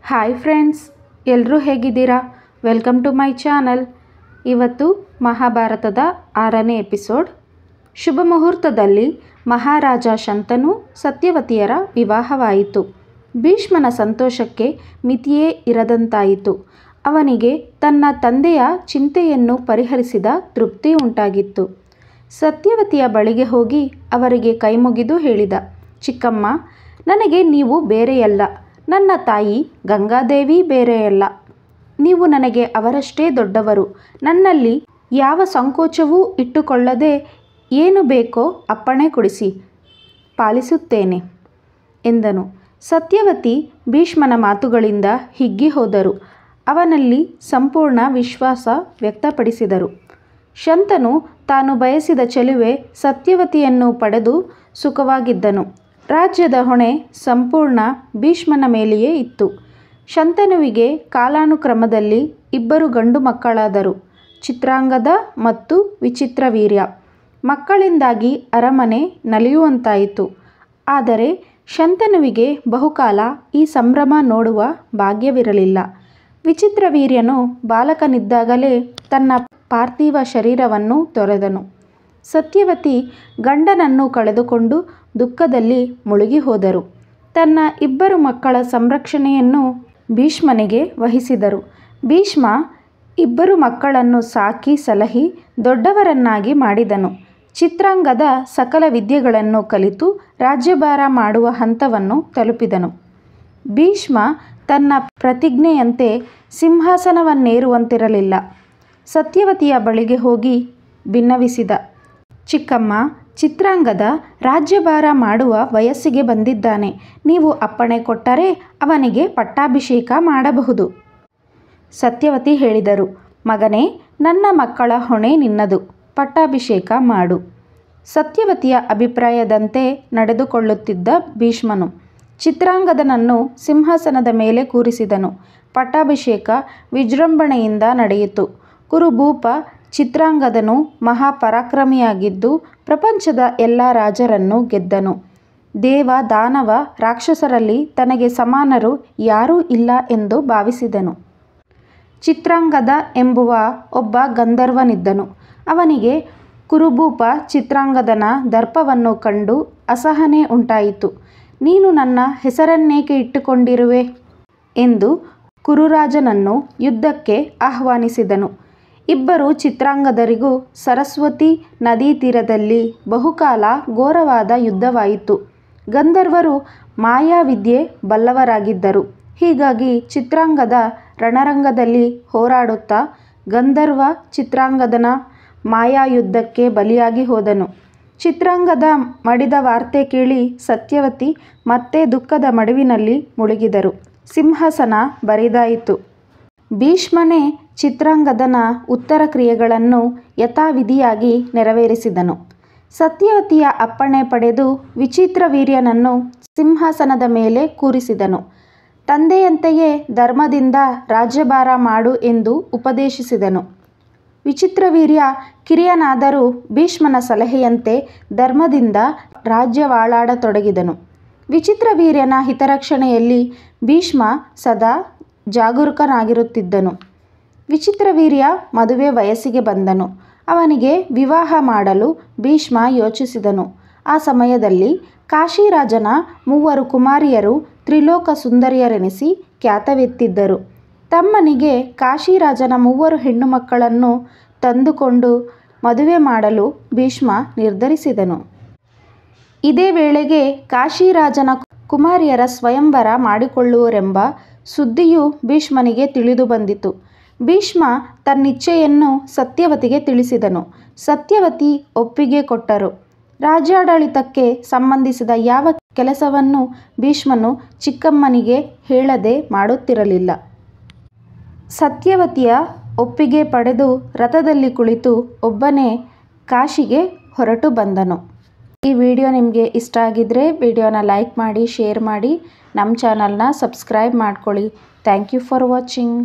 Hi friends, ಎಲ್ಲರೂ ಹೇಗಿದ್ದೀರಾ? Welcome to my channel. ಇವತ್ತು ಮಹಾಭಾರತದ 6ನೇ ಎಪಿಸೋಡ್. ಶುಭ ಮುಹೂರ್ತದಲ್ಲಿ ಮಹಾರಾಜ ಶಂತನು ಸತ್ಯವತಿಯರ ವಿವಾಹವಾಯಿತು. ಭೀಷ್ಮನ ಸಂತೋಷಕ್ಕೆ ಮಿತಿಯೇ ಇರದಂತಾಯಿತು. ಅವನಿಗೆ ತನ್ನ ತಂದೆಯ ಚಿಂತೆಯನ್ನು ಪರಿಹರಿಸಿದ ತೃಪ್ತಿ ಉಂಟಾಗಿತ್ತು. ಸತ್ಯವತಿಯ ಬಳಿಗೆ ಹೋಗಿ ಅವರಿಗೆ ಕೈಮುಗಿದು ಹೇಳಿದ, ಚಿಕ್ಕಮ್ಮ, ನನಗೆ ನೀವು ಬೇರೆಯಲ್ಲ. ನನ್ನ ತಾಯಿ ಗಂಗಾದೇವಿ ಬೇರೆಯಲ್ಲ. ನೀವು ನನಗೆ ಅವರಷ್ಟೇ ದೊಡ್ಡವರು. ನನ್ನಲ್ಲಿ ಯಾವ ಸಂಕೋಚವೂ ಇಟ್ಟುಕೊಳ್ಳದೆ ಏನು ಬೇಕೋ ಅಪ್ಪಣೆ ಕೊಡಿಸಿ, ಪಾಲಿಸುತ್ತೇನೆ ಎಂದನು. ಸತ್ಯವತಿ ಭೀಷ್ಮನ ಮಾತುಗಳಿಂದ ಹಿಗ್ಗಿ ಹೋದರು. ಅವನಲ್ಲಿ ಸಂಪೂರ್ಣ ವಿಶ್ವಾಸ ವ್ಯಕ್ತಪಡಿಸಿದರು. ಶಂತನು ತಾನು ಬಯಸಿದ ಚೆಲುವೆ ಸತ್ಯವತಿಯನ್ನು ಪಡೆದು ಸುಖವಾಗಿದ್ದನು. ರಾಜ್ಯದ ಹೊಣೆ ಸಂಪೂರ್ಣ ಭೀಷ್ಮನ ಮೇಲೆಯೇ ಇತ್ತು. ಶಂತನುವಿಗೆ ಕಾಲಾನುಕ್ರಮದಲ್ಲಿ 2 ಗಂಡು ಮಕ್ಕಳಾದರು, ಚಿತ್ರಾಂಗದ ಮತ್ತು ವಿಚಿತ್ರವೀರ್ಯ. ಮಕ್ಕಳಿಂದಾಗಿ ಅರಮನೆ ನಲಿಯುವಂತಾಯಿತು. ಆದರೆ ಶಂತನುವಿಗೆ ಬಹುಕಾಲ ಈ ಸಂಭ್ರಮ ನೋಡುವ ಭಾಗ್ಯವಿರಲಿಲ್ಲ. ವಿಚಿತ್ರವೀರ್ಯನು ಬಾಲಕನಿದ್ದಾಗಲೇ ತನ್ನ ಪಾರ್ಥಿವ ಶರೀರವನ್ನು ತೊರೆದನು. ಸತ್ಯವತಿ ಗಂಡನನ್ನು ಕಳೆದುಕೊಂಡು ದುಃಖದಲ್ಲಿ ಮುಳುಗಿ ಹೋದರು. ತನ್ನ 2 ಮಕ್ಕಳ ಸಂರಕ್ಷಣೆಯನ್ನು ಭೀಷ್ಮನಿಗೆ ವಹಿಸಿದರು. ಭೀಷ್ಮ 2 ಮಕ್ಕಳನ್ನು ಸಾಕಿ ಸಲಹಿ ದೊಡ್ಡವರನ್ನಾಗಿ ಮಾಡಿದನು. ಚಿತ್ರಾಂಗದ ಸಕಲ ವಿದ್ಯೆಗಳನ್ನು ಕಲಿತು ರಾಜ್ಯಭಾರ ಮಾಡುವ ಹಂತವನ್ನು ತಲುಪಿದನು. ಭೀಷ್ಮ ತನ್ನ ಪ್ರತಿಜ್ಞೆಯಂತೆ ಸಿಂಹಾಸನವನ್ನೇರುವಂತಿರಲಿಲ್ಲ. ಸತ್ಯವತಿಯ ಬಳಿಗೆ ಹೋಗಿ ಬಿನ್ನವಿಸಿದ, ಚಿಕ್ಕಮ್ಮ, ಚಿತ್ರಾಂಗದ ರಾಜ್ಯಭಾರ ಮಾಡುವ ವಯಸ್ಸಿಗೆ ಬಂದಿದ್ದಾನೆ. ನೀವು ಅಪ್ಪಣೆ ಕೊಟ್ಟರೆ ಅವನಿಗೆ ಪಟ್ಟಾಭಿಷೇಕ ಮಾಡಬಹುದು. ಸತ್ಯವತಿ ಹೇಳಿದರು, ಮಗನೇ, ನನ್ನ ಮಕ್ಕಳ ಹೊಣೆ ನಿನ್ನದು. ಪಟ್ಟಾಭಿಷೇಕ ಮಾಡು. ಸತ್ಯವತಿಯ ಅಭಿಪ್ರಾಯದಂತೆ ನಡೆದುಕೊಳ್ಳುತ್ತಿದ್ದ ಭೀಷ್ಮನು ಚಿತ್ರಾಂಗದನನ್ನು ಸಿಂಹಾಸನದ ಮೇಲೆ ಕೂರಿಸಿದನು. ಪಟ್ಟಾಭಿಷೇಕ ವಿಜೃಂಭಣೆಯಿಂದ ನಡೆಯಿತು. ಕುರುಭೂಪ ಚಿತ್ರಾಂಗದನು ಮಹಾಪರಾಕ್ರಮಿಯಾಗಿದ್ದು ಪ್ರಪಂಚದ ಎಲ್ಲ ರಾಜರನ್ನು ಗೆದ್ದನು. ದೇವ, ದಾನವ, ರಾಕ್ಷಸರಲ್ಲಿ ತನಗೆ ಸಮಾನರು ಯಾರೂ ಇಲ್ಲ ಎಂದು ಭಾವಿಸಿದನು. ಚಿತ್ರಾಂಗದ ಎಂಬುವ ಒಬ್ಬ ಗಂಧರ್ವನಿದ್ದನು. ಅವನಿಗೆ ಕುರುಭೂಪ ಚಿತ್ರಾಂಗದನ ದರ್ಪವನ್ನು ಕಂಡು ಅಸಹನೆ ಉಂಟಾಯಿತು. ನೀನು ನನ್ನ ಹೆಸರನ್ನೇಕೆ ಇಟ್ಟುಕೊಂಡಿರುವೆ ಎಂದು ಕುರುರಾಜನನ್ನು ಯುದ್ಧಕ್ಕೆ ಆಹ್ವಾನಿಸಿದನು. 2 ಚಿತ್ರಾಂಗದರಿಗೂ ಸರಸ್ವತಿ ನದೀ ತೀರದಲ್ಲಿ ಬಹುಕಾಲ ಘೋರವಾದ ಯುದ್ಧವಾಯಿತು. ಗಂಧರ್ವರು ಮಾಯಾವಿದ್ಯೆ ಬಲ್ಲವರಾಗಿದ್ದರು. ಹೀಗಾಗಿ ಚಿತ್ರಾಂಗದ ರಣರಂಗದಲ್ಲಿ ಹೋರಾಡುತ್ತಾ ಗಂಧರ್ವ ಚಿತ್ರಾಂಗದನ ಮಾಯಾಯುದ್ಧಕ್ಕೆ ಬಲಿಯಾಗಿ ಹೋದನು. ಚಿತ್ರಾಂಗದ ಮಡಿದ ವಾರ್ತೆ ಕೇಳಿ ಸತ್ಯವತಿ ಮತ್ತೆ ದುಃಖದ ಮಡುವಿನಲ್ಲಿ ಮುಳುಗಿದರು. ಸಿಂಹಾಸನ ಬರಿದಾಯಿತು. ಭೀಷ್ಮನೇ ಚಿತ್ರಾಂಗದನ ಉತ್ತರ ಕ್ರಿಯೆಗಳನ್ನು ಯಥಾವಿಧಿಯಾಗಿ ನೆರವೇರಿಸಿದನು. ಸತ್ಯವತಿಯ ಅಪ್ಪಣೆ ಪಡೆದು ವಿಚಿತ್ರವೀರ್ಯನನ್ನು ಸಿಂಹಾಸನದ ಮೇಲೆ ಕೂರಿಸಿದನು. ತಂದೆಯಂತೆಯೇ ಧರ್ಮದಿಂದ ರಾಜ್ಯಭಾರ ಮಾಡು ಎಂದು ಉಪದೇಶಿಸಿದನು. ವಿಚಿತ್ರವೀರ್ಯ ಕಿರಿಯನಾದರೂ ಭೀಷ್ಮನ ಸಲಹೆಯಂತೆ ಧರ್ಮದಿಂದ ರಾಜ್ಯವಾಳಾಡತೊಡಗಿದನು. ವಿಚಿತ್ರವೀರ್ಯನ ಹಿತರಕ್ಷಣೆಯಲ್ಲಿ ಭೀಷ್ಮ ಸದಾ ಜಾಗರೂಕನಾಗಿರುತ್ತಿದ್ದನು. ವಿಚಿತ್ರವೀರ್ಯ ಮದುವೆ ವಯಸ್ಸಿಗೆ ಬಂದನು. ಅವನಿಗೆ ವಿವಾಹ ಮಾಡಲು ಭೀಷ್ಮ ಯೋಚಿಸಿದನು. ಆ ಸಮಯದಲ್ಲಿ ಕಾಶಿರಾಜನ 3 ಕುಮಾರಿಯರು ತ್ರಿಲೋಕ ಸುಂದರಿಯರೆನಿಸಿ ಖ್ಯಾತವೆತ್ತಿದ್ದರು. ತಮ್ಮನಿಗೆ ಕಾಶಿರಾಜನ 3 ಹೆಣ್ಣು ಮಕ್ಕಳನ್ನು ತಂದುಕೊಂಡು ಮದುವೆ ಮಾಡಲು ಭೀಷ್ಮ ನಿರ್ಧರಿಸಿದನು. ಇದೇ ವೇಳೆಗೆ ಕಾಶಿರಾಜನ ಕುಮಾರಿಯರ ಸ್ವಯಂವರ ಮಾಡಿಕೊಳ್ಳುವರೆಂಬ ಸುದ್ದಿಯು ಭೀಷ್ಮನಿಗೆ ತಿಳಿದು ಬಂದಿತು. ಭೀಷ್ಮ ತನ್ನಿಚ್ಛೆಯನ್ನು ಸತ್ಯವತಿಗೆ ತಿಳಿಸಿದನು. ಸತ್ಯವತಿ ಒಪ್ಪಿಗೆ ಕೊಟ್ಟರು. ರಾಜ್ಯಾಡಳಿತಕ್ಕೆ ಸಂಬಂಧಿಸಿದ ಯಾವ ಕೆಲಸವನ್ನು ಭೀಷ್ಮನು ಚಿಕ್ಕಮ್ಮನಿಗೆ ಹೇಳದೆ ಮಾಡುತ್ತಿರಲಿಲ್ಲ. ಸತ್ಯವತಿಯ ಒಪ್ಪಿಗೆ ಪಡೆದು ರಥದಲ್ಲಿ ಕುಳಿತು ಒಬ್ಬನೇ ಕಾಶಿಗೆ ಹೊರಟು ಬಂದನು. ಈ ವಿಡಿಯೋ ನಿಮಗೆ ಇಷ್ಟ ಆಗಿದ್ದರೆ ವಿಡಿಯೋನ ಲೈಕ್ ಮಾಡಿ, ಶೇರ್ ಮಾಡಿ, ನಮ್ಮ ಚಾನಲ್ನ ಸಬ್ಸ್ಕ್ರೈಬ್ ಮಾಡ್ಕೊಳ್ಳಿ. Thank you for watching.